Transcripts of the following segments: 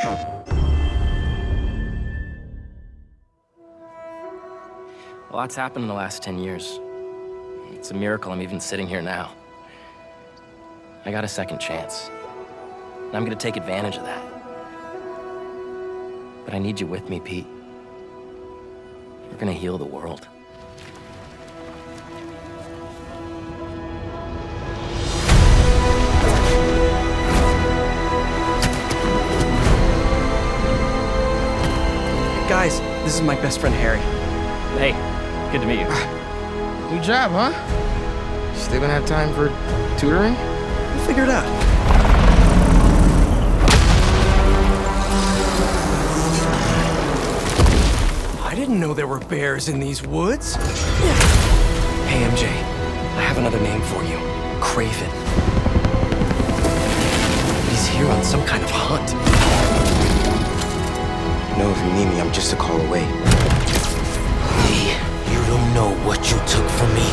A lot's happened in the last 10 years. It's a miracle I'm even sitting here now. I got a second chance. And I'm gonna take advantage of that. But I need you with me, Pete. We're gonna heal the world. Guys, this is my best friend, Harry. Hey, good to meet you. New job, huh? Still gonna have time for tutoring? We'll figure it out. I didn't know there were bears in these woods. Hey, MJ, I have another name for you. Craven. He's here on some kind of hunt. No, if you need me, I'm just a call away. Hey, you don't know what you took from me.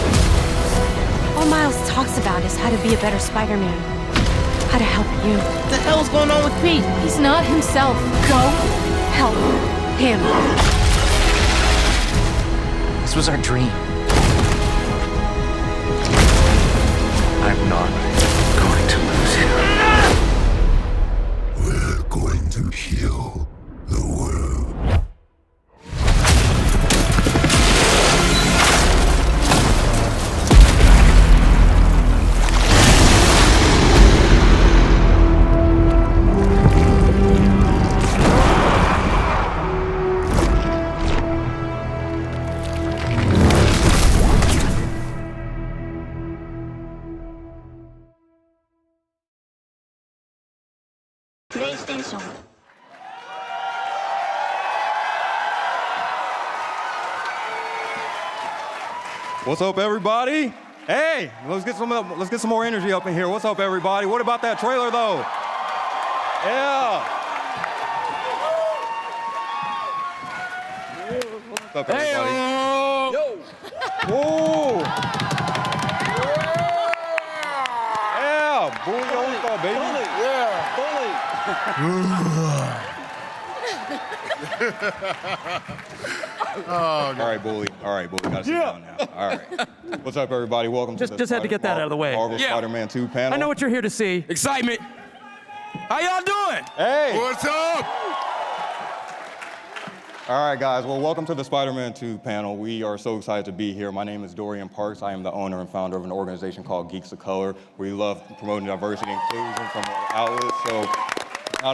All Miles talks about is how to be a better Spider-Man. How to help you. What the hell's going on with Pete? He's not himself. Go help him. This was our dream. I'm not going to lose him. We're going to heal the world. PlayStation. What's up, everybody? Hey, let's get some more energy up in here. What's up, everybody? What about that trailer, though? Yeah. What's up, everybody? Hey, yo! Whoa! Yeah, bully Lowenthal, baby. All right, bully. Gotta sit down now. All right. What's up, everybody? Welcome to the Just had to get that out of the way. Marvel Spider-Man 2 panel. I know what you're here to see. Excitement! How y'all doing? Hey! What's up? All right, guys. Well, welcome to the Spider-Man 2 panel. We are so excited to be here. My name is Dorian Parks. I am the owner and founder of an organization called Geeks of Color. We love promoting diversity and inclusion from outlets. So,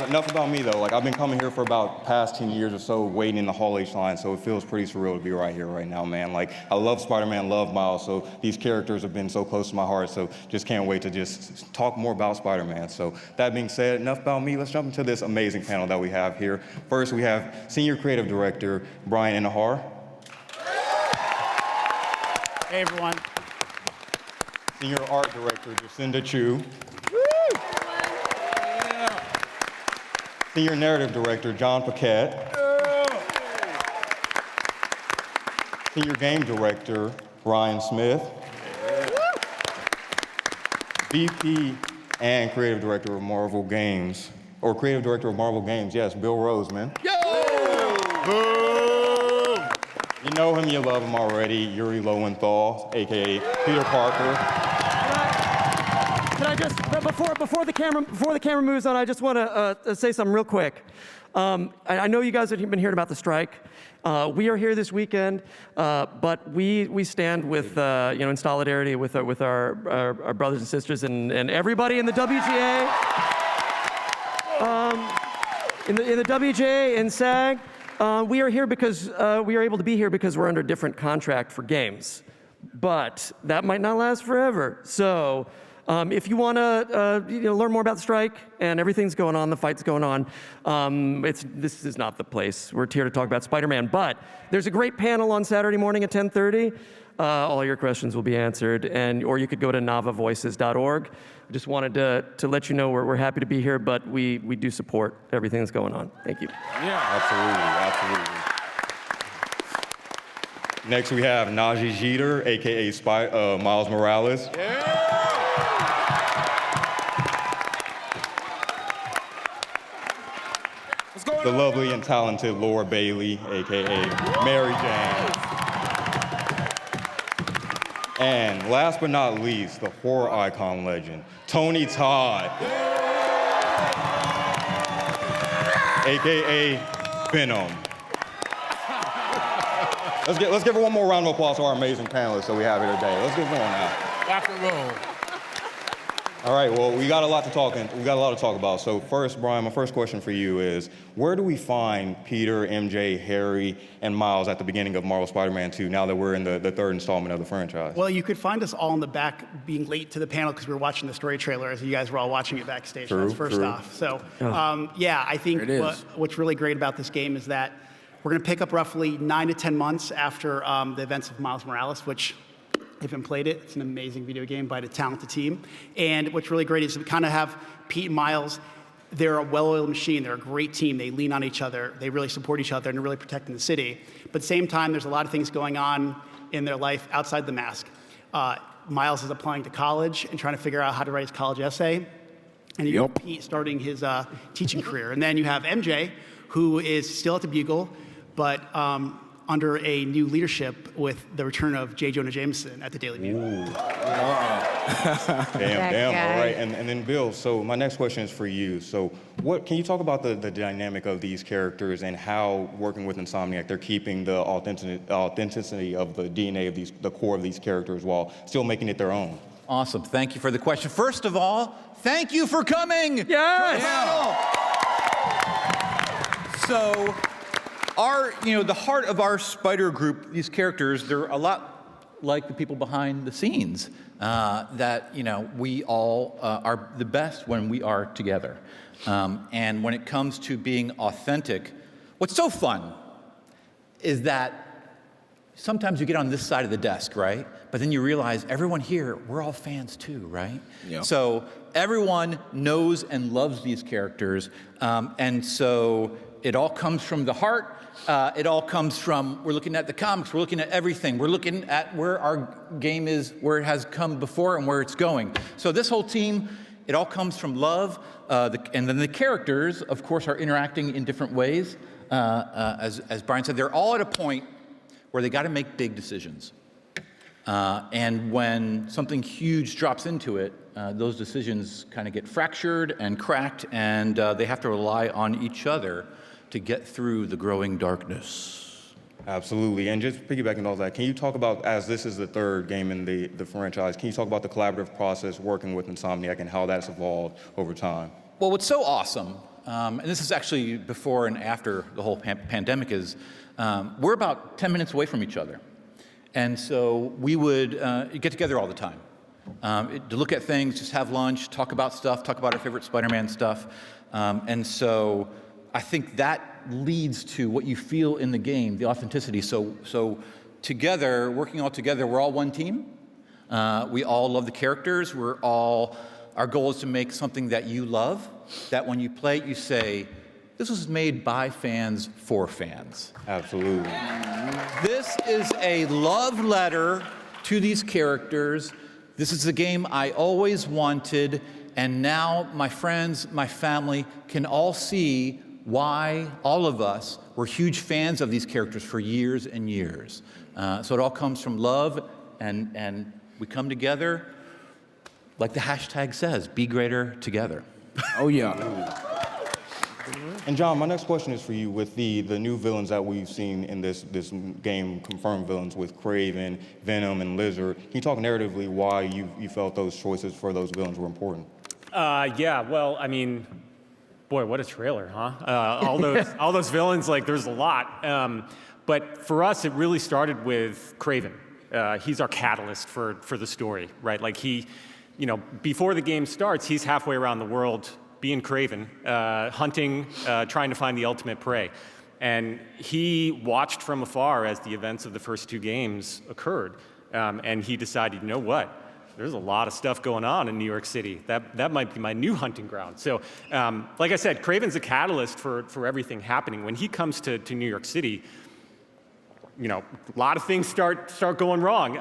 enough about me, though. Like, I've been coming here for about past 10 years or so, waiting in the Hall H line, so it feels pretty surreal to be right here right now, man. Like, I love Spider-Man, love Miles, so these characters have been so close to my heart, so just can't wait to just talk more about Spider-Man. So, that being said, enough about me. Let's jump into this amazing panel that we have here. First, we have Senior Creative Director Bryan Intihar. Hey, everyone. Senior Art Director Jacinda Chew. Senior Narrative Director Jon Paquette. Senior Game Director Ryan Smith. VP and Creative Director of Marvel Games, or Creative Director of Marvel Games, yes, Bill Rosemann. You know him, you love him already, Yuri Lowenthal, AKA Peter Parker. Can I just, before the camera moves on, I just want to say something real quick. I know you guys have been hearing about the strike. We are here this weekend, but we stand with, in solidarity with our brothers and sisters and everybody in the WGA, in the WGA and SAG. We are here because we are able to be here because we're under a different contract for games, but that might not last forever. So. If you want to learn more about the strike and everything's going on, the fight's going on, this is not the place. We're here to talk about Spider-Man, but there's a great panel on Saturday morning at 10:30. All your questions will be answered, or you could go to navavoices.org. I just wanted to let you know we're happy to be here, but we do support everything that's going on. Thank you. Yeah, absolutely. Next, we have Nadji Jeter, AKA Miles Morales. Yeah. the lovely and talented Laura Bailey, AKA Mary Jane. And last but not least, the horror icon legend, Tony Todd, AKA Venom. Let's give her one more round of applause to our amazing panelists that we have here today. Let's get going now. Rock and roll. All right, well, we got a lot to talk about. So first, Bryan, my first question for you is, where do we find Peter, MJ, Harry, and Miles at the beginning of Marvel Spider-Man 2 now that we're in the third installment of the franchise? Well, you could find us all in the back being late to the panel because we were watching the story trailer as you guys were all watching it backstage. That's first off. So, yeah, I think what's really great about this game is that we're going to pick up roughly 9 to 10 months after the events of Miles Morales, which, if you haven't played it, it's an amazing video game by a talented team. And what's really great is we kind of have Pete and Miles. They're a well-oiled machine. They're a great team. They lean on each other. They really support each other, and they're really protecting the city. But at the same time, there's a lot of things going on in their life outside the mask. Miles is applying to college and trying to figure out how to write his college essay. And you have Pete starting his teaching career. And then you have MJ, who is still at the Bugle, but under a new leadership with the return of J. Jonah Jameson at the Daily Bugle. Damn, all right. And then Bill, so my next question is for you. So can you talk about the dynamic of these characters and how working with Insomniac, they're keeping the authenticity of the DNA of the core of these characters while still making it their own? Awesome, thank you for the question. First of all, thank you for coming. Yes! So, the heart of our Spider group, these characters, they're a lot like the people behind the scenes. We all are the best when we are together. And when it comes to being authentic, what's so fun is that sometimes you get on this side of the desk, right? But then you realize everyone here, we're all fans too, right? Yeah. So everyone knows and loves these characters. And so it all comes from the heart. It all comes from, we're looking at the comics, we're looking at everything. We're looking at where our game is, where it has come before and where it's going. So this whole team, it all comes from love. And then the characters, of course, are interacting in different ways. As Bryan said, they're all at a point where they got to make big decisions. And when something huge drops into it, those decisions kind of get fractured and cracked, and they have to rely on each other to get through the growing darkness. Absolutely, and just piggybacking off that, can you talk about, as this is the third game in the franchise, can you talk about the collaborative process working with Insomniac and how that's evolved over time? Well, what's so awesome, and this is actually before and after the whole pandemic, is we're about 10 minutes away from each other. And so we would get together all the time to look at things, just have lunch, talk about stuff, talk about our favorite Spider-Man stuff. And so I think that leads to what you feel in the game, the authenticity. So together, working all together, we're all one team. We all love the characters. Our goal is to make something that you love, that when you play it, you say, this was made by fans for fans. Absolutely. This is a love letter to these characters. This is a game I always wanted, and now my friends, my family can all see why all of us were huge fans of these characters for years and years. So it all comes from love, and we come together, like the hashtag says, be greater together. Oh, yeah. And John, my next question is for you. With the new villains that we've seen in this game, confirmed villains with Kraven, Venom, and Lizard, can you talk narratively why you felt those choices for those villains were important? Yeah, well, I mean, boy, what a trailer, huh? All those villains, like, there's a lot. But for us, it really started with Kraven. He's our catalyst for the story, right? Like before the game starts, he's halfway around the world being Kraven, hunting, trying to find the ultimate prey. And he watched from afar as the events of the first two games occurred. And he decided, you know what? There's a lot of stuff going on in New York City. That might be my new hunting ground. So, like I said, Kraven's a catalyst for everything happening. When he comes to New York City, a lot of things start going wrong.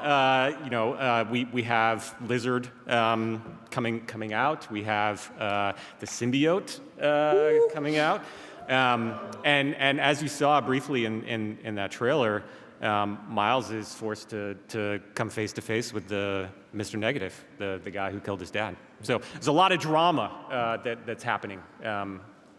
We have Lizard coming out. We have the symbiote coming out. And as you saw briefly in that trailer, Miles is forced to come face to face with the Mr. Negative, the guy who killed his dad. So there's a lot of drama that's happening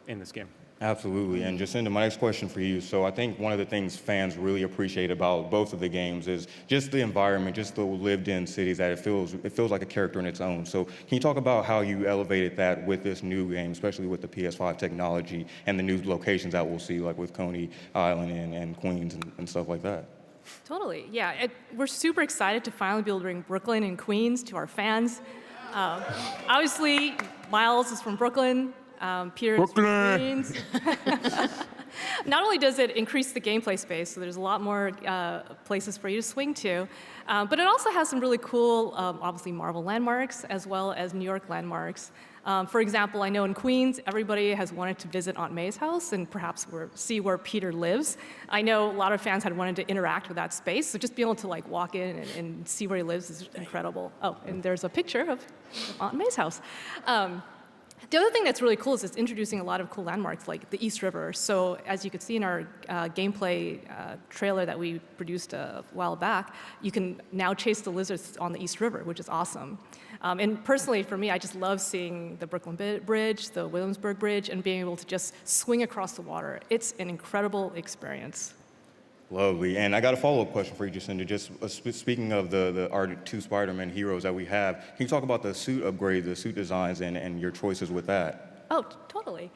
in this game. Absolutely. And Jacinda, my next question for you. So I think one of the things fans really appreciate about both of the games is just the environment, just the lived-in cities, that it feels like a character in its own. So can you talk about how you elevated that with this new game, especially with the PS5 technology and the new locations that we'll see, like with Coney Island and Queens and stuff like that? Totally, yeah. We're super excited to finally be able to bring Brooklyn and Queens to our fans. Obviously, Miles is from Brooklyn. Peter is from Queens. Not only does it increase the gameplay space, so there's a lot more places for you to swing to, but it also has some really cool, obviously Marvel landmarks, as well as New York landmarks. For example, I know in Queens, everybody has wanted to visit Aunt May's house and perhaps see where Peter lives. I know a lot of fans had wanted to interact with that space, so just being able to like walk in and see where he lives is incredible. Oh, and there's a picture of Aunt May's house. The other thing that's really cool is it's introducing a lot of cool landmarks like the East River. So as you could see in our gameplay trailer that we produced a while back, you can now chase the lizards on the East River, which is awesome. And personally, for me, I just love seeing the Brooklyn Bridge, the Williamsburg Bridge, and being able to just swing across the water. It's an incredible experience. Lovely. And I got a follow-up question for you, Jacinda. Just speaking of our two Spider-Man heroes that we have, can you talk about the suit upgrades, the suit designs, and your choices with that? Oh, totally.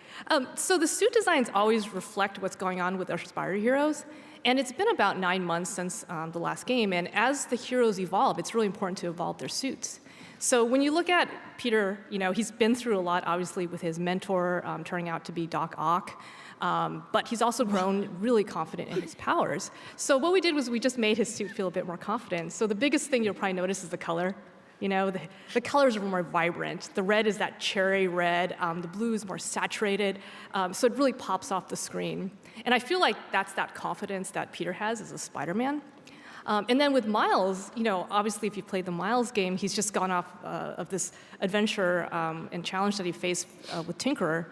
So the suit designs always reflect what's going on with our Spider heroes. And it's been about 9 months since the last game. And as the heroes evolve, it's really important to evolve their suits. So when you look at Peter, he's been through a lot, obviously, with his mentor turning out to be Doc Ock. But he's also grown really confident in his powers. So what we did was we just made his suit feel a bit more confident. So the biggest thing you'll probably notice is the color. The colors are more vibrant. The red is that cherry red. The blue is more saturated. So it really pops off the screen. And I feel like that's that confidence that Peter has as a Spider-Man. And then with Miles, obviously if you played the Miles game, he's just gone off of this adventure and challenge that he faced with Tinkerer.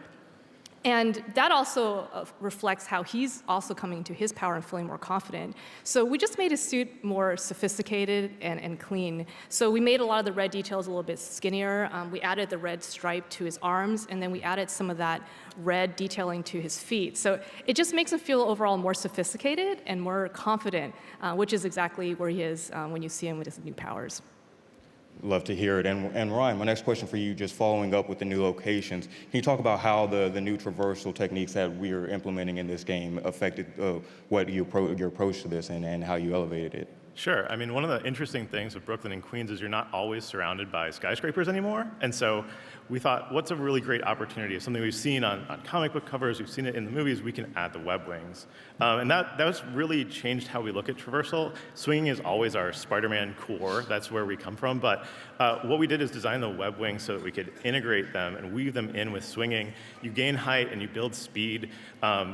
And that also reflects how he's also coming to his power and feeling more confident. So we just made his suit more sophisticated and clean. So we made a lot of the red details a little bit skinnier. We added the red stripe to his arms, and then we added some of that red detailing to his feet. So it just makes him feel overall more sophisticated and more confident, which is exactly where he is when you see him with his new powers. Love to hear it. And Ryan, my next question for you, just following up with the new locations, can you talk about how the new traversal techniques that we are implementing in this game affected your approach to this and how you elevated it? Sure. I mean, one of the interesting things with Brooklyn and Queens is you're not always surrounded by skyscrapers anymore. And so we thought, what's a really great opportunity? Something we've seen on comic book covers, we've seen it in the movies, we can add the web wings. And that's really changed how we look at traversal. Swinging is always our Spider-Man core. That's where we come from. But what we did is design the web wings so that we could integrate them and weave them in with swinging. You gain height and you build speed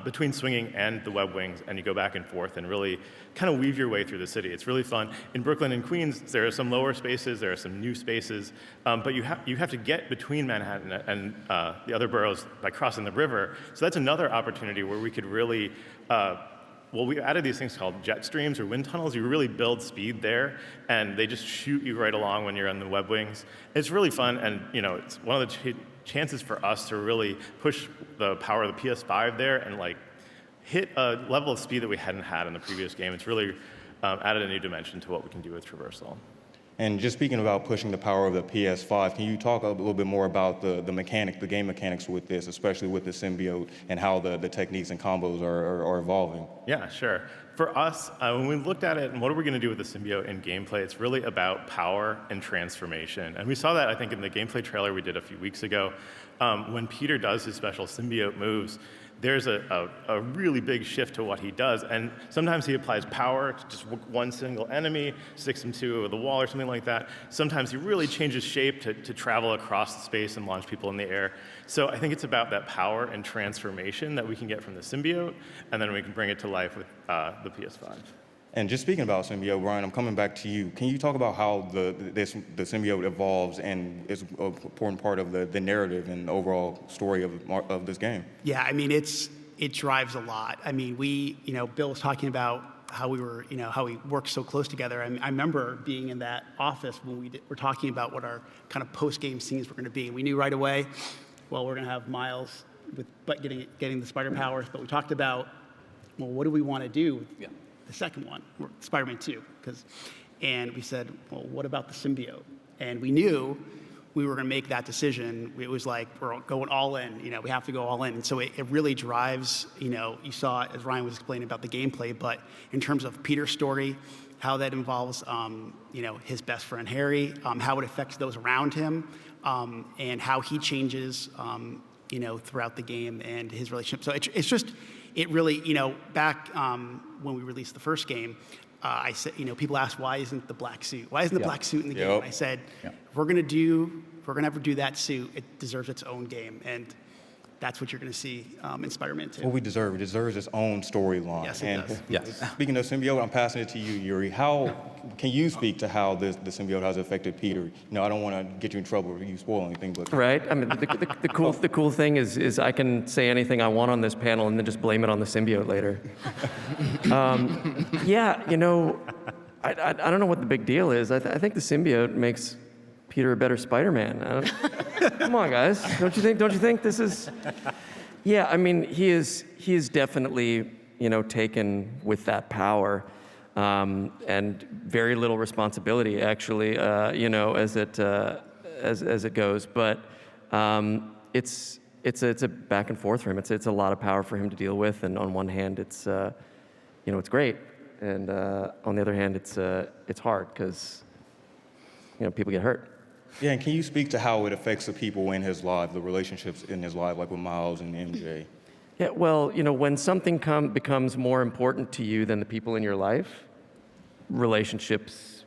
between swinging and the web wings, and you go back and forth and really kind of weave your way through the city. It's really fun. In Brooklyn and Queens, there are some lower spaces, there are some new spaces, but you have to get between Manhattan and the other boroughs by crossing the river. So that's another opportunity where we could really, we added these things called jet streams or wind tunnels. You really build speed there, and they just shoot you right along when you're on the web wings. It's really fun, and it's one of the chances for us to really push the power of the PS5 there and hit a level of speed that we hadn't had in the previous game. It's really added a new dimension to what we can do with traversal. And just speaking about pushing the power of the PS5, can you talk a little bit more about the game mechanics with this, especially with the symbiote and how the techniques and combos are evolving? Yeah, sure. For us, when we looked at it and what are we going to do with the symbiote in gameplay, it's really about power and transformation. And we saw that, I think, in the gameplay trailer we did a few weeks ago. When Peter does his special symbiote moves, there's a really big shift to what he does. And sometimes he applies power to just one single enemy, sticks him to the wall or something like that. Sometimes he really changes shape to travel across space and launch people in the air. So I think it's about that power and transformation that we can get from the symbiote, and then we can bring it to life with the PS5. And just speaking about symbiote, Bryan, I'm coming back to you. Can you talk about how the symbiote evolves and is an important part of the narrative and overall story of this game? Yeah, I mean, it's it drives a lot. I mean, Bill was talking about how we worked so close together. I remember being in that office when we were talking about what our kind of post-game scenes were going to be. We knew right away, well, we're going to have Miles getting the spider powers, but we talked about, well, what do we want to do with the second one, Spider-Man 2? And we said, well, what about the symbiote? And we knew we were going to make that decision. It was like, we're going all in, we have to go all in. And so it really drives, you saw, as Ryan was explaining about the gameplay, but in terms of Peter's story, how that involves, his best friend Harry, how it affects those around him, and how he changes, throughout the game and his relationship. So it's just, it really, back when we released the first game, I said, people asked, why isn't the black suit? Why isn't the black suit in the game? And I said, if we're going to ever do that suit, it deserves its own game. And that's what you're going to see in Spider-Man 2. What we deserve. It deserves its own storyline. Yes, it does. Yes. Speaking of symbiote, I'm passing it to you, Yuri. How can you speak to how the symbiote has affected Peter? I don't want to get you in trouble or you spoil anything, but right. I mean, the cool thing is I can say anything I want on this panel and then just blame it on the symbiote later. I don't know what the big deal is. I think the symbiote makes Peter a better Spider-Man. Come on, guys. Don't you think this is? Yeah, I mean, he is definitely, taken with that power, and very little responsibility actually, as it goes. But it's a back and forth for him. It's a lot of power for him to deal with. And on one hand, it's it's great, and on the other hand, it's hard because people get hurt. Yeah, and can you speak to how it affects the people in his life, the relationships in his life, like with Miles and MJ? Yeah, well, when something becomes more important to you than the people in your life, relationships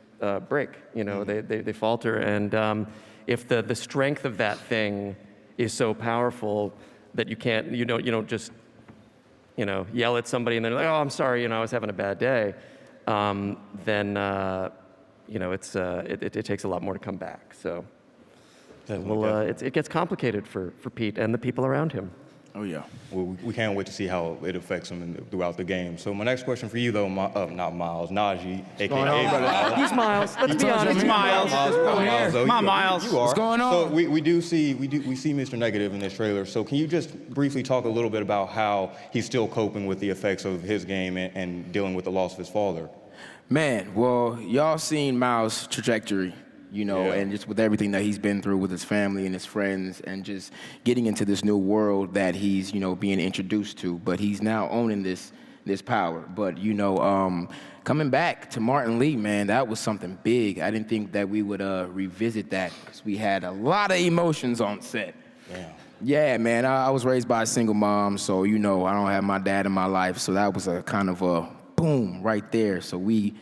break. They falter. And if the strength of that thing is so powerful that you can't, you don't just, yell at somebody and they're like, oh, I'm sorry, I was having a bad day, then. It takes a lot more to come back. So, it gets complicated for Pete and the people around him. Oh yeah. Well, we can't wait to see how it affects him throughout the game. So my next question for you, though, not Miles, Najji, aka Miles. He's Miles. Let's be honest. It's Miles. Come on, Miles. You are. What's going on? So we see Mr. Negative in this trailer. So can you just briefly talk a little bit about how he's still coping with the effects of his game and dealing with the loss of his father? Man, well, y'all seen Miles' trajectory, and just with everything that he's been through with his family and his friends and just getting into this new world that he's, being introduced to. But he's now owning this power. But, coming back to Martin Lee, man, that was something big. I didn't think that we would revisit that because we had a lot of emotions on set. Yeah. Yeah, man, I was raised by a single mom, so, I don't have my dad in my life. So that was a kind of a boom right there. So we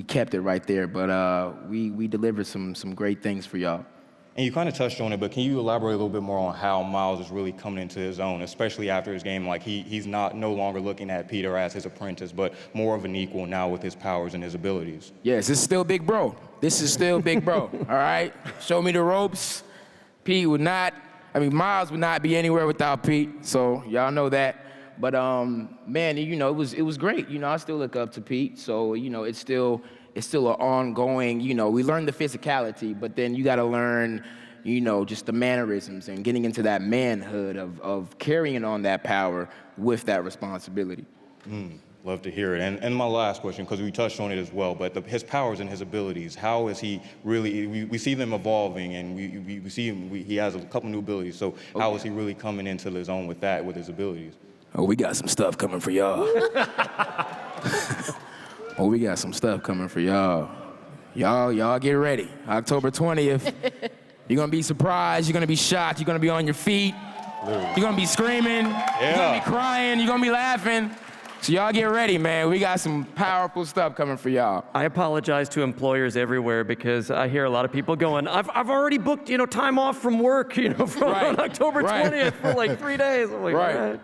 kept it right there, but we delivered some great things for y'all. And you kind of touched on it, but can you elaborate a little bit more on how Miles is really coming into his own, especially after his game? Like he's no longer looking at Peter as his apprentice, but more of an equal now with his powers and his abilities. Yes, this is still Big Bro. This is still Big Bro. All right, show me the ropes. Miles would not be anywhere without Pete. So y'all know that. But man, it was great. I still look up to Pete. So it's still an ongoing. We learn the physicality, but then you got to learn, just the mannerisms and getting into that manhood of carrying on that power with that responsibility. Love to hear it. And my last question, because we touched on it as well, but his powers and his abilities. How is he really? We see them evolving, and we see him. He has a couple new abilities. So how is he really coming into his own with his abilities? Oh, we got some stuff coming for y'all. We got some stuff coming for y'all. Y'all get ready. October 20th. You're going to be surprised. You're going to be shocked. You're going to be on your feet. You're going to be screaming. Yeah. You're going to be crying. You're going to be laughing. So y'all get ready, man. We got some powerful stuff coming for y'all. I apologize to employers everywhere because I hear a lot of people going, I've already booked, time off from work, on October 20th for like 3 days. I'm like, right.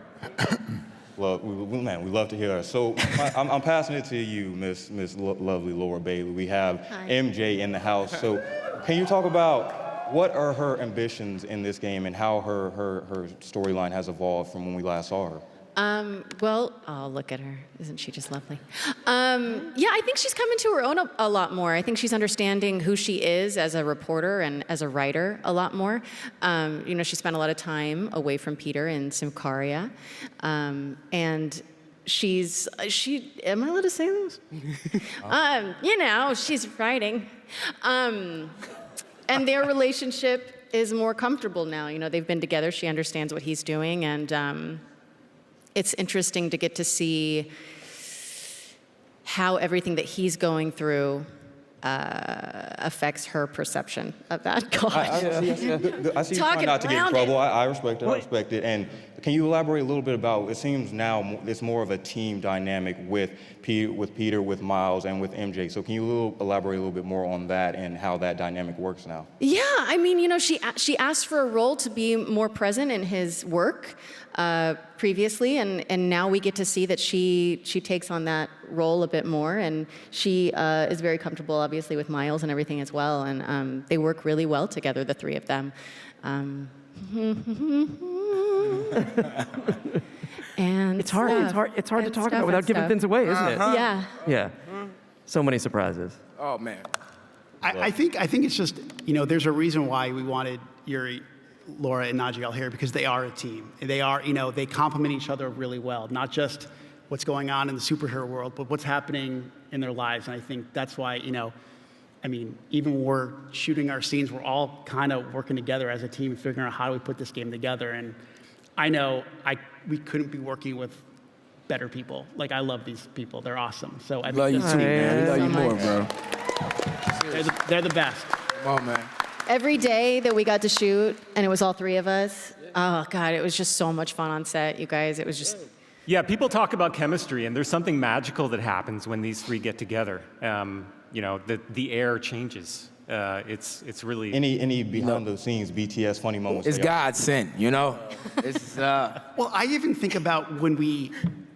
Well, we love to hear that. So I'm passing it to you, Miss Lovely Laura Bailey. We have MJ in the house. So can you talk about what are her ambitions in this game and how her storyline has evolved from when we last saw her? Well, oh, look at her. Isn't she just lovely? Yeah, I think she's coming to her own a lot more. I think she's understanding who she is as a reporter and as a writer a lot more. She spent a lot of time away from Peter in Symkaria. And am I allowed to say this? She's writing. And their relationship is more comfortable now. They've been together. She understands what he's doing, and it's interesting to get to see how everything that he's going through affects her perception of that God. I see you trying not to get in trouble. I respect it. And can you elaborate a little bit about, it seems now it's more of a team dynamic with Peter, with Miles, and with MJ. So can you elaborate a little bit more on that and how that dynamic works now? Yeah, she asked for a role to be more present in his work previously, and now we get to see that she takes on that role a bit more, and she is very comfortable, obviously, with Miles and everything as well, and they work really well together, the three of them. And it's hard to talk about without giving things away, isn't it? Yeah. Yeah. So many surprises. Oh man. I think it's just, there's a reason why we wanted Yuri, Laura, and Nadji all here, because they are a team. They are, they complement each other really well, not just what's going on in the superhero world, but what's happening in their lives. And I think that's why, even when we're shooting our scenes, we're all kind of working together as a team, figuring out how do we put this game together. And I know we couldn't be working with better people. Like, I love these people. They're awesome. So I love you too, man. Love you more, bro. They're the best. Come on, man. Every day that we got to shoot, and it was all three of us, oh, God, it was just so much fun on set, you guys. It was just... Yeah, people talk about chemistry, and there's something magical that happens when these three get together. The air changes. It's really... Any behind the scenes BTS funny moments? It's God sent, It's Well, I even think about when we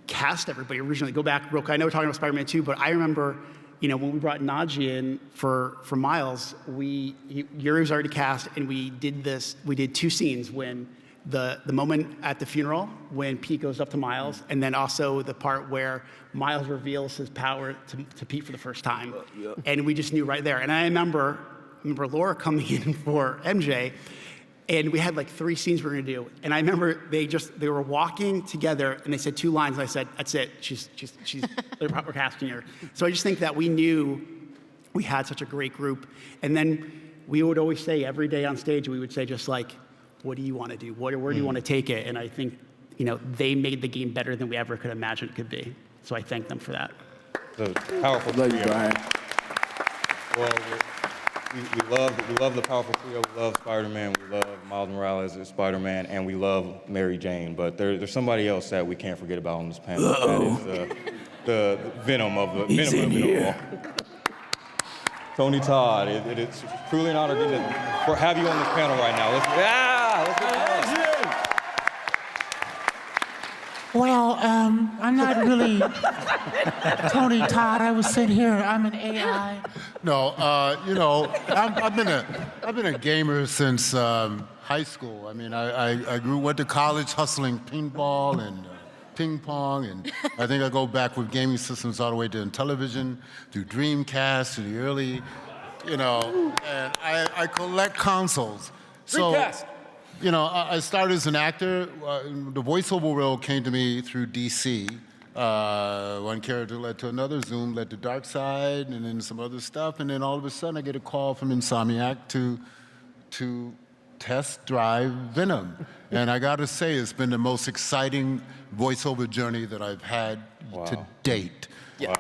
cast everybody originally. Go back real quick. I know we're talking about Spider-Man 2, but I remember, when we brought Nadji in for Miles, Yuri was already cast, and we did two scenes when the moment at the funeral when Pete goes up to Miles, and then also the part where Miles reveals his power to Pete for the first time. And we just knew right there. And I remember Laura coming in for MJ, and we had like 3 scenes we were gonna do. And I remember they were walking together, and they said 2 lines, and I said, "That's it. We're casting her." So I just think that we knew we had such a great group. And then we would always say every day on stage, we would say just like, what do you want to do? Where do you want to take it? And I think, they made the game better than we ever could imagine it could be. So I thank them for that. So powerful. Love you, Bryan. Well, we love the powerful trio. We love Spider-Man. We love Miles Morales as Spider-Man, and we love Mary Jane. But there's somebody else that we can't forget about on this panel. That is the Venom of the He's Venom in of it here. all. Tony Todd, it's truly an honor to have you on this panel right now. Let's get it. Well, I'm not really Tony Todd. I was sitting here. I'm an AI. No, I've been a gamer since high school. I mean, I went to college hustling pinball and ping pong, and I think I go back with gaming systems all the way to television, to Dreamcast, to the early, and I collect consoles. Dreamcast. I started as an actor. The voiceover role came to me through DC. One character led to another, Zoom led to Dark Side, and then some other stuff, and then all of a sudden I get a call from Insomniac to test drive Venom. And I gotta say, it's been the most exciting voiceover journey that I've had to date. Yeah.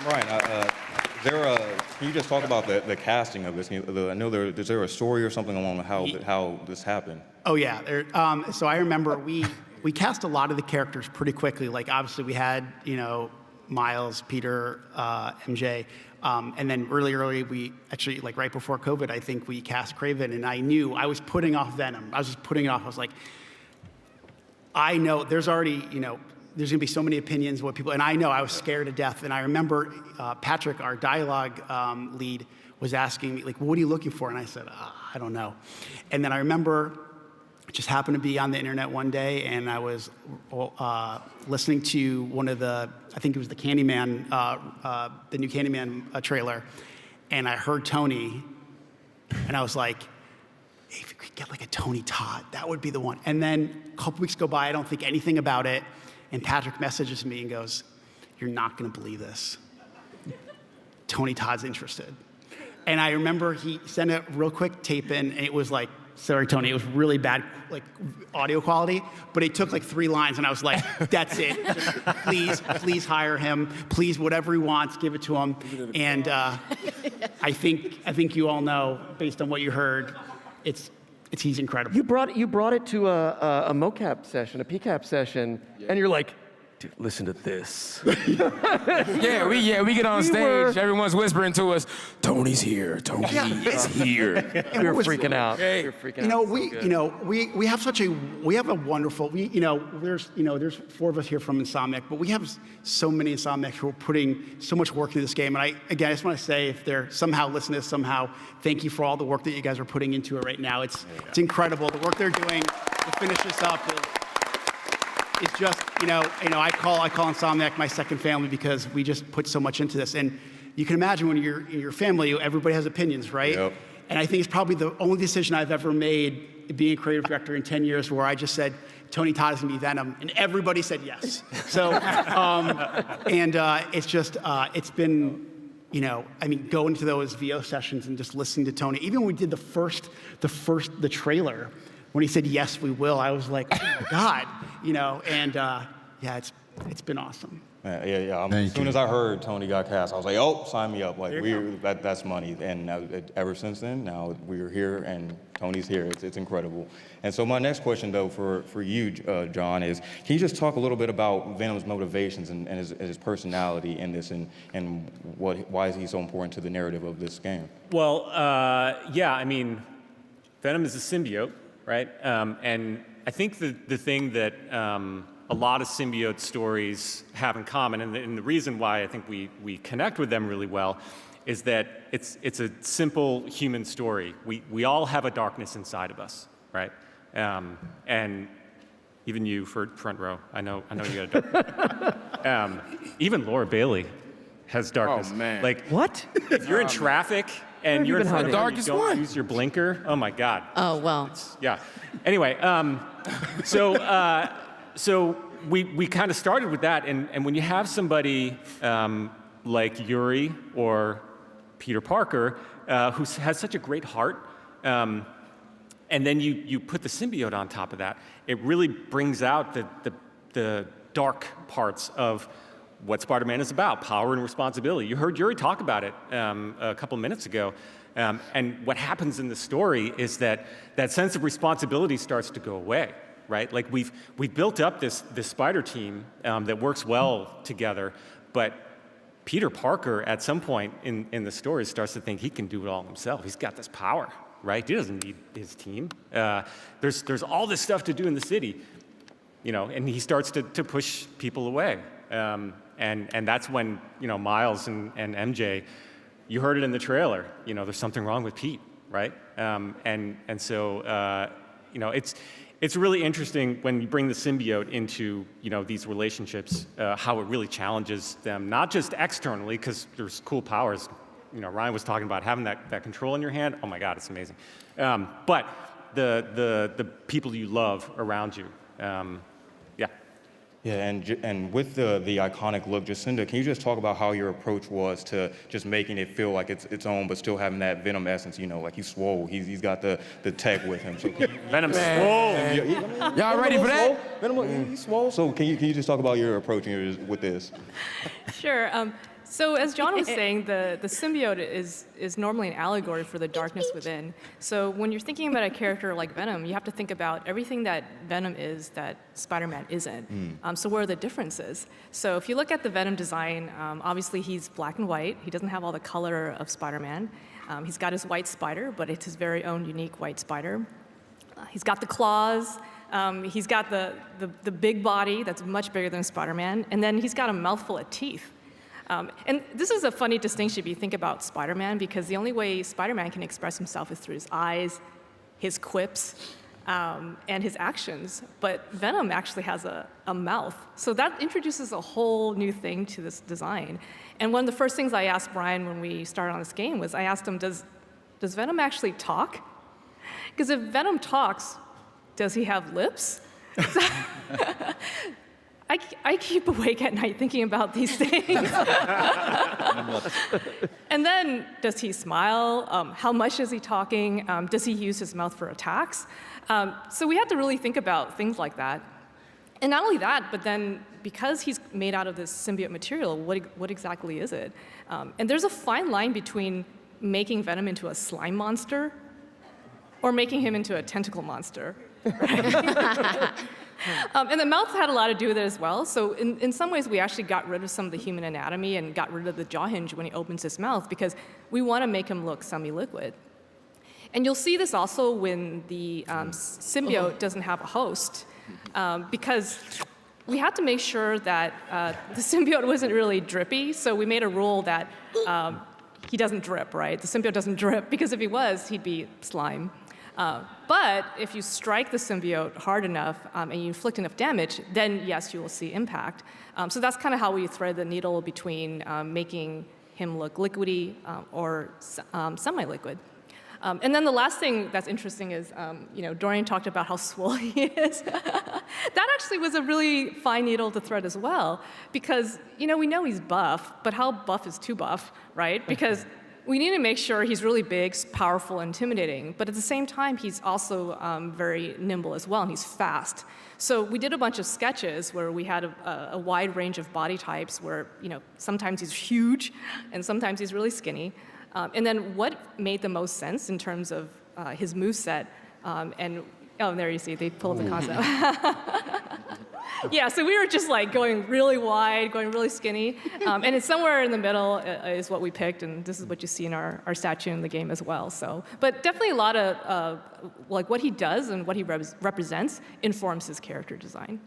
Bryan, can you just talk about the casting of this? I know is there a story or something along how this happened? Oh yeah. So I remember we cast a lot of the characters pretty quickly. Like obviously we had Miles, Peter, MJ, and then early we actually like right before COVID I think we cast Kraven, and I knew I was putting off Venom. I was just putting it off. I was like, I know there's already there's gonna be so many opinions of what people, and I know I was scared to death. And I remember Patrick, our dialogue lead, was asking me like, "What are you looking for?" And I said, "I don't know." And then I remember just happened to be on the internet one day, and I was listening to one of I think it was the Candyman, the new Candyman trailer, and I heard Tony, and I was like, hey, if we could get like a Tony Todd, that would be the one. And then a couple weeks go by, I don't think anything about it, and Patrick messages me and goes, you're not gonna believe this. Tony Todd's interested. And I remember he sent a real quick tape in, and it was like, sorry, Tony, it was really bad, like audio quality, but it took like 3 lines, and I was like, that's it. Just please hire him. Please, whatever he wants, give it to him. And I think you all know, based on what you heard, he's incredible. You brought it to a mocap session, a PCAP session, and you're like, dude, listen to this. Yeah, we get on stage. Everyone's whispering to us, Tony's here. Tony is here. We were freaking out. We were freaking out. We have a wonderful. There's 4 of us here from Insomniac, but we have so many Insomniacs who are putting so much work into this game. And I just want to say, if they're somehow listening to this somehow, thank you for all the work that you guys are putting into it right now. It's incredible. The work they're doing to finish this up it's just, I call Insomniac my second family because we just put so much into this. And you can imagine when you're in your family, everybody has opinions, right? Yep. And I think it's probably the only decision I've ever made being a creative director in 10 years where I just said, Tony Todd is going to be Venom, and everybody said yes. So, it's just, it's been, going to those VO sessions and just listening to Tony. Even when we did the trailer, when he said, yes, we will, I was like, oh my God, it's been awesome. Yeah. As soon as I heard Tony got cast, I was like, oh, sign me up. Like, that's money. And ever since then, now we're here and Tony's here. It's incredible. And so my next question, though, for you, Jon, is can you just talk a little bit about Venom's motivations and his personality in this and why is he so important to the narrative of this game? Well, Venom is a symbiote, right? And I think the thing that a lot of symbiote stories have in common, and the reason why I think we connect with them really well, is that it's a simple human story. We all have a darkness inside of us, right? And even you, for front row, I know you got a dark. Even Laura Bailey has darkness. Oh man! Like what? If you're in traffic and you're in front of darkest you don't one. use your blinker, oh my God. Oh well. Yeah. Anyway, so we kind of started with that, and when you have somebody like Yuri or Peter Parker, who has such a great heart, and then you put the symbiote on top of that, it really brings out the dark parts of what Spider-Man is about, power and responsibility. You heard Yuri talk about it a couple minutes ago. And what happens in the story is that sense of responsibility starts to go away, right? Like we've built up this spider team that works well together, but Peter Parker at some point in the story starts to think he can do it all himself. He's got this power, right? He doesn't need his team. There's all this stuff to do in the city, and he starts to push people away. And that's when, Miles and MJ, you heard it in the trailer, there's something wrong with Pete, right? So it's really interesting when you bring the symbiote into, these relationships, how it really challenges them, not just externally, because there's cool powers. Ryan was talking about having that control in your hand. Oh my God, it's amazing. But the people you love around you. Yeah, and with the iconic look, Jacinda, can you just talk about how your approach was to just making it feel like it's its own, but still having that Venom essence? Like he's swole, he's got the tech with him. So Venom's swole. Y'all ready for that? Venom, he's swole. So can you just talk about your approach with this? Sure. So as Jon was saying, the symbiote is normally an allegory for the darkness within. So when you're thinking about a character like Venom, you have to think about everything that Venom is that Spider-Man isn't. So where are the differences? So if you look at the Venom design, obviously he's black and white. He doesn't have all the color of Spider-Man. He's got his white spider, but it's his very own unique white spider. He's got the claws. He's got the big body that's much bigger than Spider-Man. And then he's got a mouthful of teeth. And this is a funny distinction if you think about Spider-Man, because the only way Spider-Man can express himself is through his eyes, his quips. and his actions, but Venom actually has a mouth. So that introduces a whole new thing to this design. And one of the first things I asked Bryan when we started on this game was I asked him, does Venom actually talk? Because if Venom talks, does he have lips? I keep awake at night thinking about these things. And then, does he smile? How much is he talking? Does he use his mouth for attacks? So we had to really think about things like that. And not only that, but then because he's made out of this symbiote material, what exactly is it? And there's a fine line between making Venom into a slime monster or making him into a tentacle monster. Right? And the mouth had a lot to do with it as well. So in some ways, we actually got rid of some of the human anatomy and got rid of the jaw hinge when he opens his mouth because we want to make him look semi-liquid. And you'll see this also when the symbiote doesn't have a host, because we had to make sure that the symbiote wasn't really drippy. So we made a rule that he doesn't drip, right? The symbiote doesn't drip, because if he was, he'd be slime. But if you strike the symbiote hard enough and you inflict enough damage, then yes, you will see impact. So that's kind of how we thread the needle between making him look liquidy or semi-liquid. And then the last thing that's interesting is, Dorian talked about how swole he is. That actually was a really fine needle to thread as well, because, we know he's buff, but how buff is too buff, right? Because we need to make sure he's really big, powerful, intimidating, but at the same time, he's also very nimble as well, and he's fast. So we did a bunch of sketches where we had a wide range of body types where, sometimes he's huge, and sometimes he's really skinny. And then what made the most sense in terms of his moveset, and there you see, they pull up the concept. Yeah, so we were just like going really wide, going really skinny, and it's somewhere in the middle is what we picked, and this is what you see in our statue in the game as well. So, but definitely a lot of like what he does and what he represents informs his character design.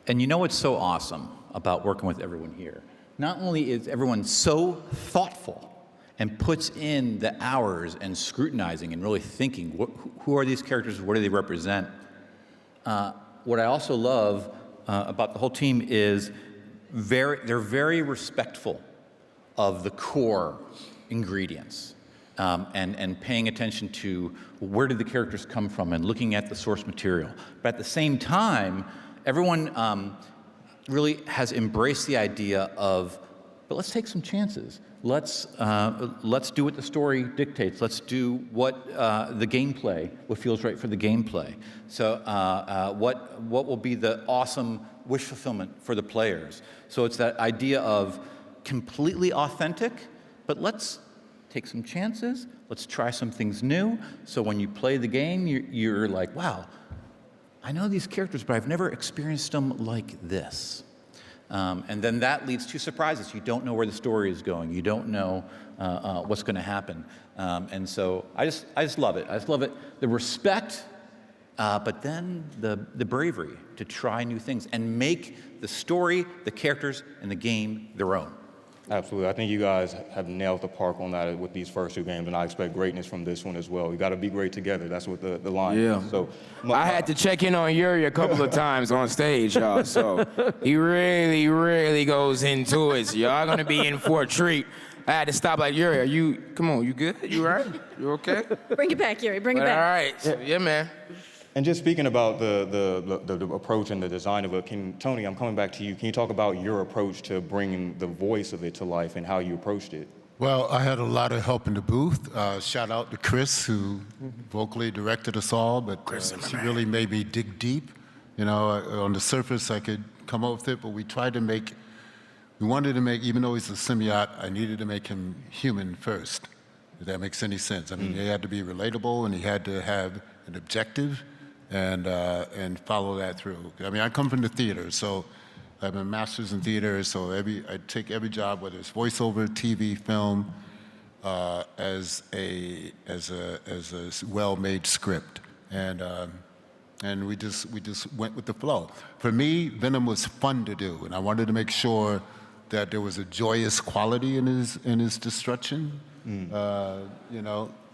And what's so awesome about working with everyone here? Not only is everyone so thoughtful and puts in the hours and scrutinizing and really thinking, who are these characters, what do they represent? What I also love about the whole team is they're very respectful of the core ingredients and paying attention to where did the characters come from and looking at the source material. But at the same time, everyone really has embraced the idea of, but let's take some chances. Let's do what the story dictates. Let's do what the gameplay, what feels right for the gameplay. So what will be the awesome wish fulfillment for the players. So it's that idea of completely authentic, but let's take some chances. Let's try some things new. So when you play the game, you're like, wow, I know these characters, but I've never experienced them like this. And then that leads to surprises. You don't know where the story is going. You don't know what's going to happen. And so I just love it. I just love it. The respect, but then the bravery to try new things and make the story, the characters, and the game their own. Absolutely. I think you guys have nailed the park on that with these first two games, and I expect greatness from this one as well. You got to be great together. That's what the line is. So I had to check in on Yuri a couple of times on stage, y'all. So he really, really goes into it. So y'all gonna be in for a treat. I had to stop like, Yuri, come on, you good? You all right? You okay? Bring it back, Yuri, bring it back. All right, so, yeah, man. And just speaking about the approach and the design of it, Tony, I'm coming back to you. Can you talk about your approach to bringing the voice of it to life and how you approached it? Well, I had a lot of help in the booth. Shout out to Chris, who vocally directed us all, but she really made me dig deep. On the surface, I could come up with it, but we wanted to make, even though he's a symbiote, I needed to make him human first, if that makes any sense. I mean, he had to be relatable, and he had to have an objective, and follow that through. I mean, I come from the theater, so I have a master's in theater, so I take every job, whether it's voiceover, TV, film, as a well-made script, and we just went with the flow. For me, Venom was fun to do, and I wanted to make sure that there was a joyous quality in his destruction.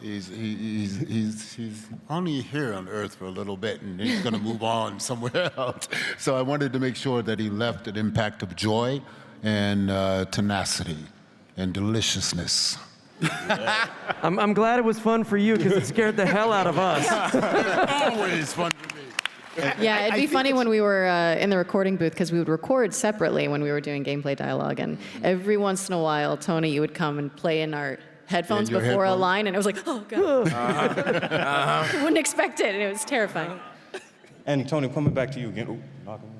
he's only here on Earth for a little bit, and he's going to move on somewhere else. So I wanted to make sure that he left an impact of joy and tenacity and deliciousness. I'm glad it was fun for you because it scared the hell out of us. Always fun for me. Yeah, it'd be funny when we were in the recording booth because we would record separately when we were doing gamelay dialogue, and every once in a while, Tony, you would come and play in our headphones before a line, and it was like, oh god, wouldn't expect it, and it was terrifying. And Tony, coming back to you again.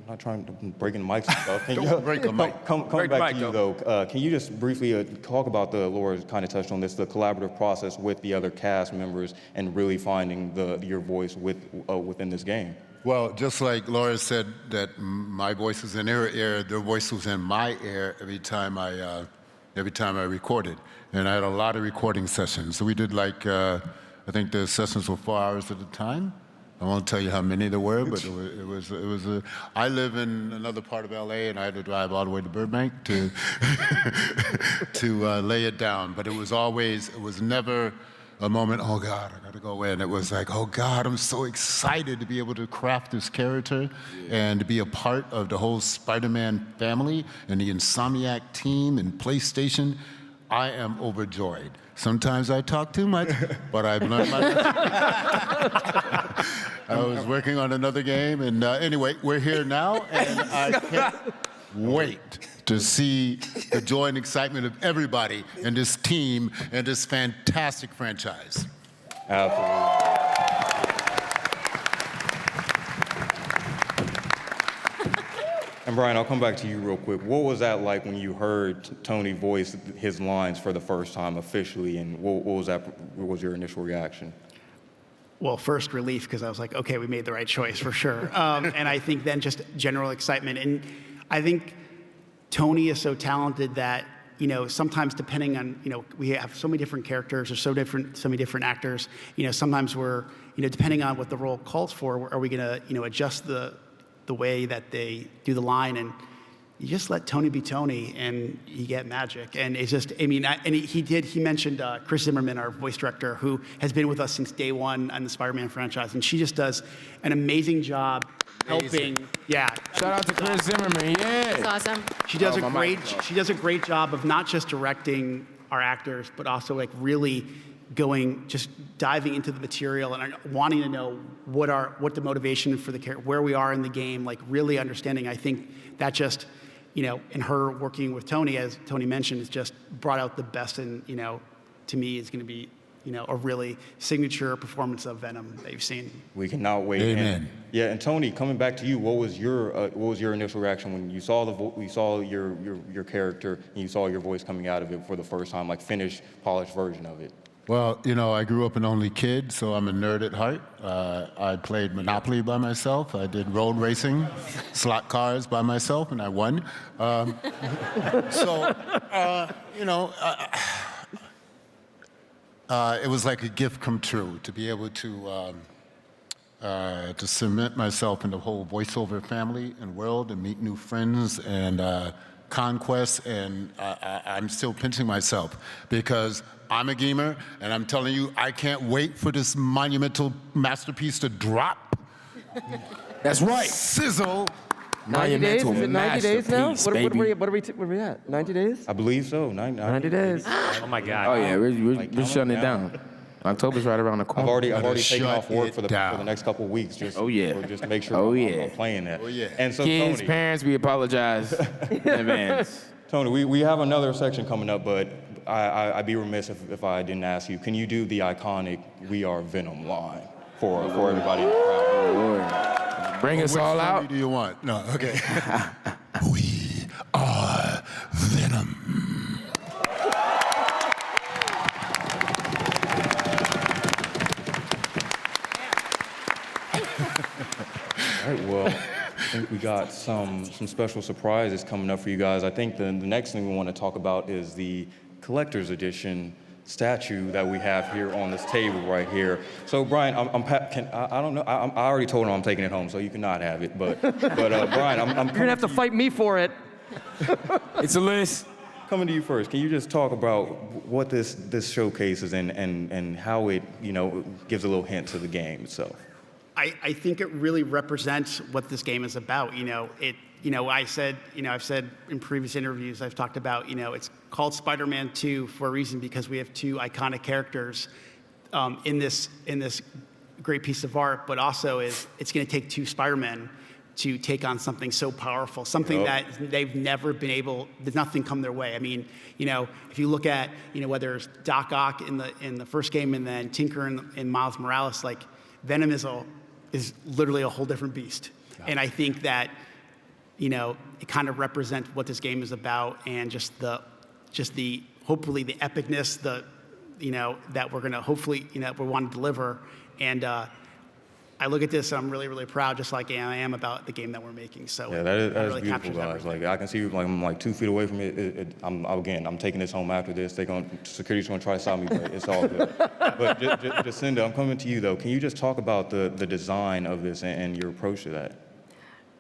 Not trying to break in mics and stuff. Don't break a mic. Coming back to you though, can you just briefly talk about Laura kind of touched on this, the collaborative process with the other cast members and really finding your voice within this game? Well, just like Laura said that my voice was in her ear, their voice was in my ear every time I recorded. And I had a lot of recording sessions. So we did like, I think the sessions were 4 hours at a time. I won't tell you how many there were, but it was I live in another part of LA, and I had to drive all the way to Burbank to lay it down. But it was never a moment, oh God, I gotta go in. It was like, oh God, I'm so excited to be able to craft this character and to be a part of the whole Spider-Man family and the Insomniac team and PlayStation. I am overjoyed. Sometimes I talk too much, but I've learned my lesson. I was working on another game, and anyway, we're here now, and I can't wait to see the joy and excitement of everybody in this team and this fantastic franchise. Absolutely. And Bryan, I'll come back to you real quick. What was that like when you heard Tony voice his lines for the first time officially, and what was your initial reaction? Well, first relief, because I was like, okay, we made the right choice for sure. And I think then just general excitement. And I think Tony is so talented that, sometimes depending on, we have so many different characters or so many different actors, sometimes we're, depending on what the role calls for, are we going to, adjust the way that they do the line, and you just let Tony be Tony, and you get magic. And it's just, he mentioned Chris Zimmerman, our voice director, who has been with us since day one on the Spider-Man franchise, and she just does an amazing job helping. Yeah. Shout out to Chris Zimmerman, yeah. That's awesome. She does a great job of not just directing our actors, but also like really just diving into the material and wanting to know what the motivation for the character, where we are in the game, like really understanding. I think that just, and her working with Tony, as Tony mentioned, has just brought out the best in, to me is going to be, a really signature performance of Venom that you've seen. We cannot wait. Amen. And Tony, coming back to you, what was your initial reaction when you saw your character and you saw your voice coming out of it for the first time, like finished, polished version of it? Well, I grew up an only kid, so I'm a nerd at heart. I played Monopoly by myself. I did road racing, slot cars by myself, and I won. It was like a gift come true to be able to cement myself in the whole voiceover family and world and meet new friends and conquests. And I'm still pinching myself because I'm a gamer, and I'm telling you, I can't wait for this monumental masterpiece to drop. That's right. Sizzle. 90 days? Is it 90 days now? What are we at? 90 days? I believe so. 90 days. Oh my God. Oh yeah, we're shutting it down. October's right around the corner. I've already taken off work for the next couple of weeks just to make sure I'm playing that. Oh yeah. And so Kids, Tony, parents, we apologize in advance. Tony, we have another section coming up, but I'd be remiss if I didn't ask you. Can you do the iconic "We Are Venom" line for everybody in the crowd? Oh, Lord. Bring us all out. What do you want? No, okay. We are Venom. All right, well, I think we got some special surprises coming up for you guys. I think the next thing we want to talk about is the collector's edition statue that we have here on this table right here. So Bryan, I don't know. I already told him I'm taking it home, so you cannot have it. But Bryan, You're gonna have to fight me for it. It's a list. coming to you first. Can you just talk about what this showcases and how it, gives a little hint to the game itself? I think it really represents what this game is about. I've said in previous interviews, I've talked about, it's called Spider-Man 2 for a reason, because we have two iconic characters in this great piece of art, but also it's going to take two Spider-Men to take on something so powerful, something that they've never been able, there's nothing come their way. I mean, if you look at, whether it's Doc Ock in the first game and then Tinker in Miles Morales, like Venom is literally a whole different beast. And I think that, it kind of represents what this game is about, and just the hopefully the epicness, that we're gonna hopefully, we want to deliver. And I look at this and I'm really, really proud, just like I am about the game that we're making. So yeah, that is really beautiful, guys. Like I can see, I'm like 2 feet away from it. I'm taking this home after this. Security's gonna try to stop me, but it's all good. But Jacinda, I'm coming to you though. Can you just talk about the design of this and your approach to that?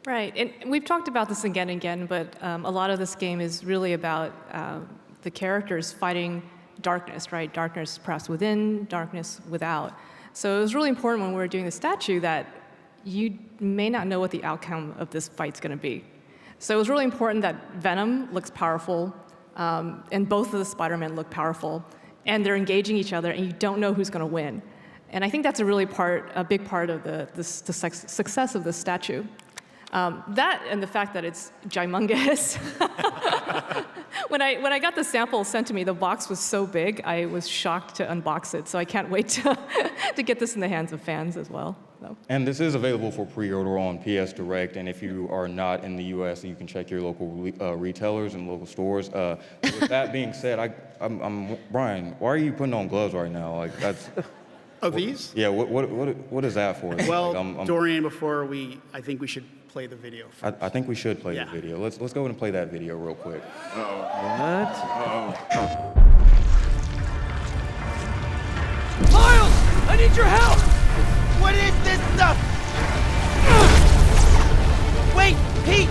Right, and we've talked about this again and again, but a lot of this game is really about the characters fighting darkness, right? Darkness perhaps within, darkness without. So it was really important when we were doing the statue that you may not know what the outcome of this fight's going to be. So it was really important that Venom looks powerful, and both of the Spider-Men look powerful, and they're engaging each other, and you don't know who's going to win. And I think that's a big part of the success of this statue. That and the fact that it's gymongous. When I got the sample sent to me, the box was so big, I was shocked to unbox it. So I can't wait to get this in the hands of fans as well. So. And this is available for pre-order on PS Direct, and if you are not in the U.S., you can check your local retailers and local stores. With that being said, I'm Bryan. Why are you putting on gloves right now? Like that's. Oh, these? Yeah. What is that for? Well, Dorian, I think we should play the video first. I think we should play the video. Let's go ahead and play that video real quick. What? Miles! I need your help! What is this stuff? Wait, Pete!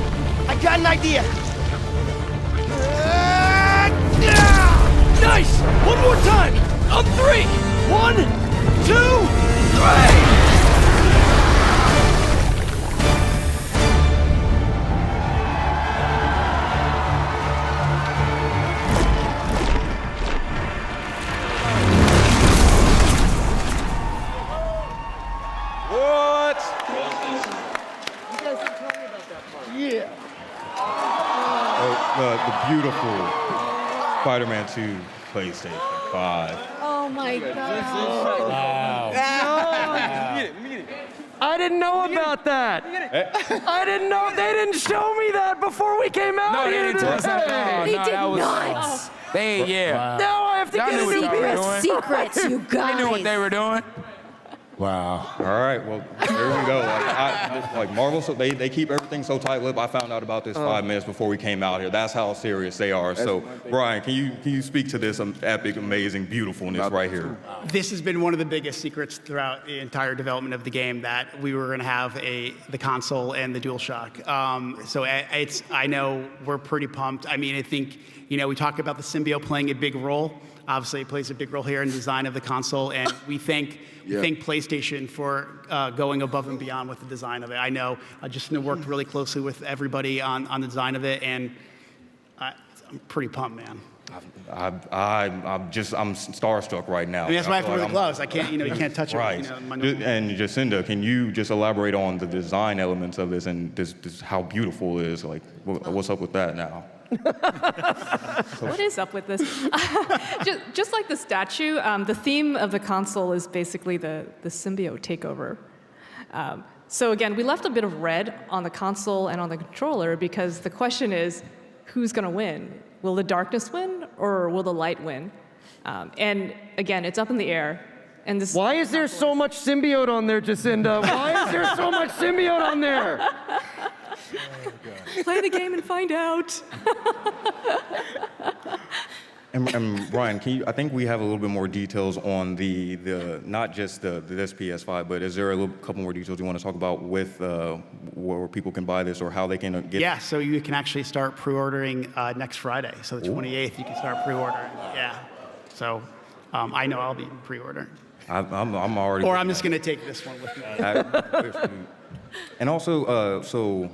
I got an idea! Nice! One more time! On 3! 1, 2, 3! The beautiful Spider-Man 2 PlayStation 5. Oh my God. Wow. I didn't know about that. I didn't know. They didn't show me that before we came out here today. They did not. Yeah. Now I have to get a new Secrets, you guys. They knew what they were doing. Wow. All right. Well, there we go. Like Marvel, so they keep everything so tight-lipped. I found out about this 5 minutes before we came out here. That's how serious they are. So, Bryan, can you speak to this epic, amazing, beautifuln's right here? This has been one of the biggest secrets throughout the entire development of the game, that we were going to have the console and the DualShock. So I know we're pretty pumped. I mean, I think we talk about the symbiote playing a big role. Obviously, it plays a big role here in the design of the console, and we thank PlayStation for going above and beyond with the design of it. I know Jacinda worked really closely with everybody on the design of it, and I'm pretty pumped, man. I'm starstruck right now. I mean, that's why I have to wear the gloves. I can't, you can't touch it. Right. And Jacinda, can you just elaborate on the design elements of this and this how beautiful it is? Like, what's up with that now? What is up with this? just like the statue, the theme of the console is basically the symbiote takeover. So again, we left a bit of red on the console and on the controller because the question is, who's going to win? Will the darkness win or will the light win? And again, it's up in the air. And this. Why is there so much symbiote on there, Jacinda? Why is there so much symbiote on there? Play the game and find out. And Bryan, I think we have a little bit more details on the not just this PS5, but is there a couple more details you want to talk about with where people can buy this or how they can get? Yeah, so you can actually start pre-ordering next Friday. So the 28th, you can start pre-ordering. Yeah. So I know I'll be pre-ordering. I'm already. Or I'm just going to take this one with me. And also, so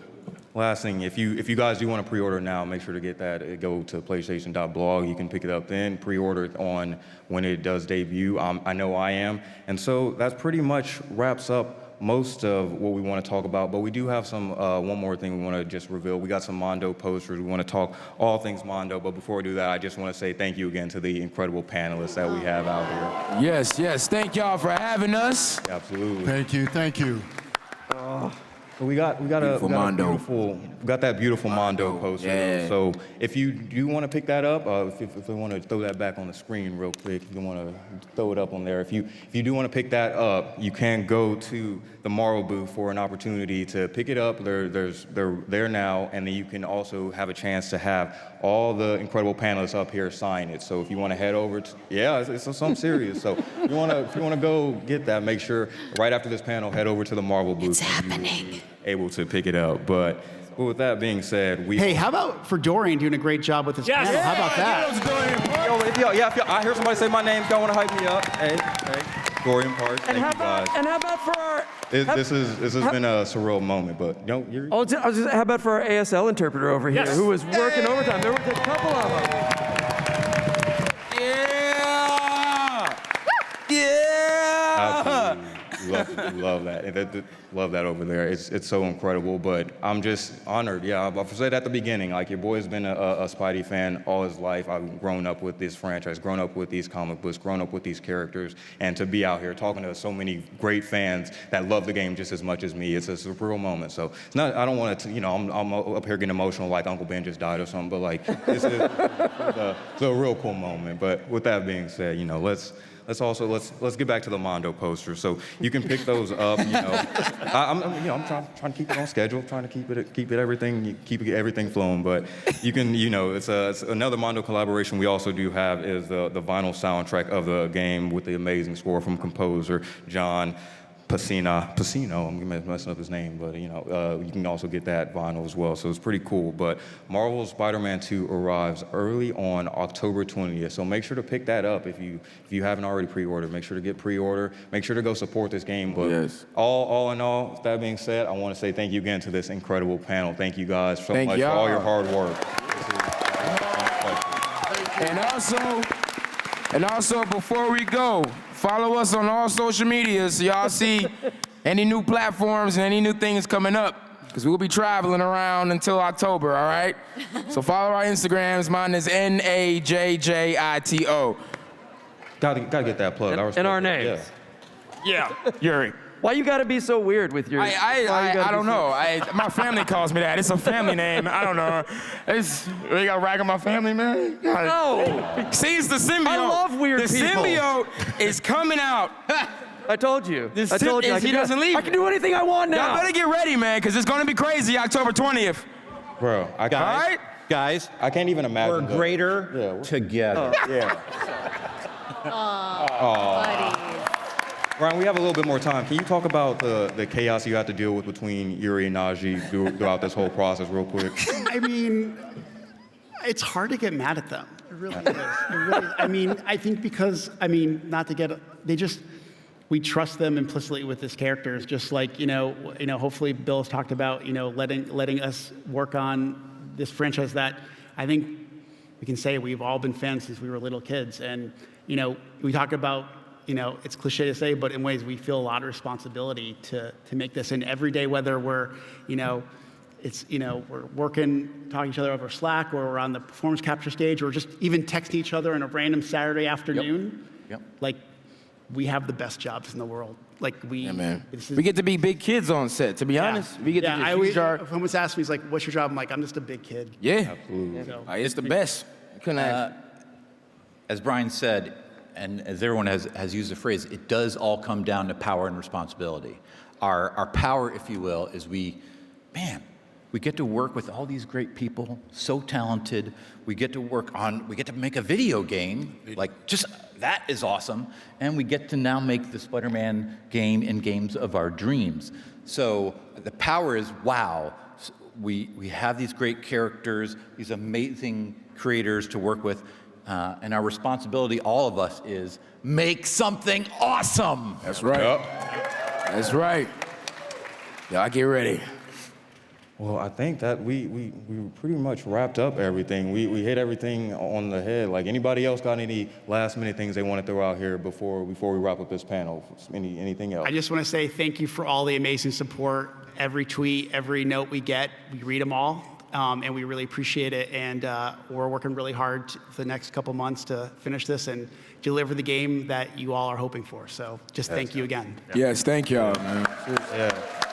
last thing, if you guys do want to pre-order now, make sure to get that. Go to PlayStation.blog. You can pick it up then. Pre-order it on when it does debut. I know I am. And so that pretty much wraps up most of what we want to talk about. But we do have some one more thing we want to just reveal. We got some Mondo posters. We want to talk all things Mondo. But before we do that, I just want to say thank you again to the incredible panelists that we have out here. Yes. Thank y'all for having us. Absolutely. Thank you. So we got that beautiful Mondo poster. Yeah. So if you do want to pick that up, if you want to throw that back on the screen real quick, if you want to throw it up on there. If you do want to pick that up, you can go to the Marvel booth for an opportunity to pick it up. They're there now, and then you can also have a chance to have all the incredible panelists up here sign it. So if you want to head over to, it's something serious. So if you want to go get that, make sure right after this panel, head over to the Marvel booth. It's happening. Able to pick it up. But with that being said, Hey, how about for Dorian doing a great job with his panel? How about that? I hear somebody say my name. If y'all want to hype me up, hey, Dorian Parks. And Thank you guys. how about for our... This has been a surreal moment, but you're... how about for our ASL interpreter over here, who was working overtime? There was a couple of them. Absolutely. Love that. Love that over there. It's so incredible, but I'm just honored. Yeah, I've said at the beginning, like your boy's been a Spidey fan all his life. I've grown up with this franchise, grown up with these comic books, grown up with these characters, and to be out here talking to so many great fans that love the game just as much as me, it's a surreal moment. So it's not. I don't want to. I'm up here getting emotional like Uncle Ben just died or something, but like it's a real cool moment. But with that being said, let's get back to the Mondo poster. So you can pick those up. I'm trying to keep it on schedule, trying to keep everything flowing. But you can, it's another Mondo collaboration we also do have is the vinyl soundtrack of the game with the amazing score from composer Jon Paquette. I'm messing up his name, but you can also get that vinyl as well. So it's pretty cool. But Marvel's Spider-Man 2 arrives early on October 20th. So make sure to pick that up if you haven't already pre-ordered. Make sure to get pre-order. Make sure to go support this game. But all in all, with that being said, I want to say thank you again to this incredible panel. Thank you guys so much for all your hard work. And also, before we go, follow us on all social media so y'all see any new platforms and any new things coming up, because we'll be traveling around until October, all right? So follow our Instagrams. Mine is NAJJITO. Gotta get that plug. And our names. Yeah, Yuri. Why you gotta be so weird with your... I don't know. My family calls me that. It's a family name. I don't know. They got rag on my family, man. No. See, it's the symbiote. I love weird people. The symbiote is coming out. I told you. He doesn't leave. I can do anything I want now. Y'all better get ready, man, because it's going to be crazy October 20th. Bro, Guys, I can't even imagine. We're greater together. Buddies. Bryan, we have a little bit more time. Can you talk about the chaos you have to deal with between Yuri and Nadji throughout this whole process real quick? I mean, it's hard to get mad at them. It really is. I think because, we trust them implicitly with this characters, just like, hopefully Bill has talked about, letting us work on this franchise that I think we can say we've all been fans since we were little kids. And, we talk about, it's cliche to say, but in ways we feel a lot of responsibility to make this. And every day, whether we're, we're working, talking to each other over Slack, or we're on the performance capture stage, or just even texting each other on a random Saturday afternoon, we have the best jobs in the world. We get to be big kids on set, to be honest. We get to if someone asks me, he's like, what's your job? I'm like, I'm just a big kid. Yeah, absolutely. So, it's the best. As Bryan said, and as everyone has used the phrase, it does all come down to power and responsibility. Our power, if you will, is We get to work with all these great people, so talented. We get to make a video game, that is awesome. And we get to now make the Spider-Man game and games of our dreams. So the power is, wow, we have these great characters, these amazing creators to work with, and our responsibility, all of us, is make something awesome. That's right. Yep. That's right. Y'all get ready. Well, I think that we pretty much wrapped up everything. We hit everything on the head. Like, anybody else got any last minute things they want to throw out here before we wrap up this panel? Anything else? I just want to say thank you for all the amazing support. Every tweet, every note we get, we read them all, and we really appreciate it. And we're working really hard for the next couple months to finish this and deliver the game that you all are hoping for. So just thank you again. Yes, thank y'all, man.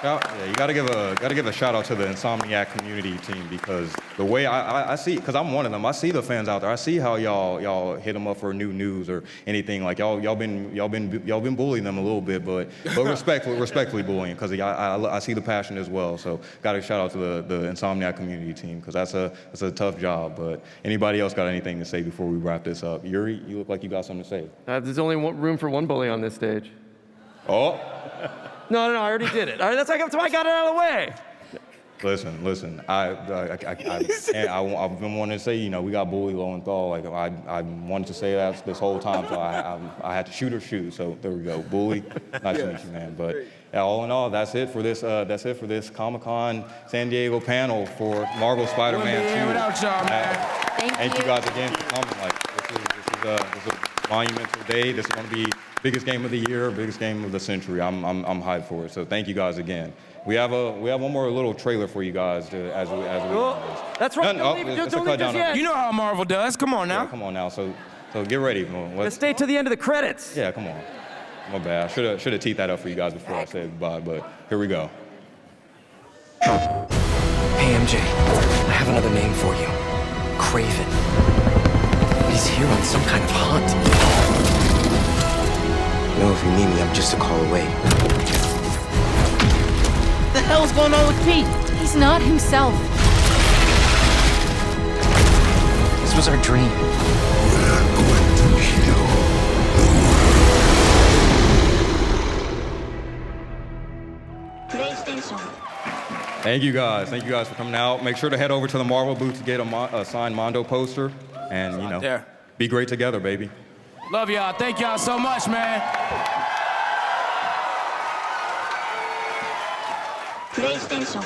Yeah, you gotta give a shout out to the Insomniac community team, because the way I see, because I'm one of them, I see the fans out there. I see how y'all hit them up for new news or anything. Like y'all been bullying them a little bit, but respectfully bullying, because I see the passion as well. So gotta shout out to the Insomniac community team, because that's a tough job. But anybody else got anything to say before we wrap this up? Yuri, you look like you got something to say. There's only room for one bully on this stage. Oh. No, I already did it. All right, that's why I got it out of the way. Listen. I've been wanting to say, we got Yuri Lowenthal. Like, I wanted to say that this whole time, so I had to shoot or shoot. So there we go, Bully. Nice to meet you, man. But all in all, that's it for this Comic-Con San Diego panel for Marvel Spider-Man 2. Without y'all, man. Thank you guys again for coming. Like, this is a monumental day. This is going to be biggest game of the year, biggest game of the century. I'm hyped for it. So thank you guys again. We have one more little trailer for you guys as we. That's right. Don't leave it just yet. You know how Marvel does. Come on now. Yeah, come on now. So get ready. Let's stay to the end of the credits. Yeah, come on. My bad. I should have teed that up for you guys before I said goodbye. But here we go. Hey, MJ. I have another name for you. Craven. He's here on some kind of hunt. Know if you need me, I'm just a call away. What the hell's going on with Pete? He's not himself. This was our dream. We're going to heal PlayStation. Thank you guys for coming out. Make sure to head over to the Marvel booth to get a signed Mondo poster, and be great together, baby. Love y'all. Thank y'all so much, man. PlayStation.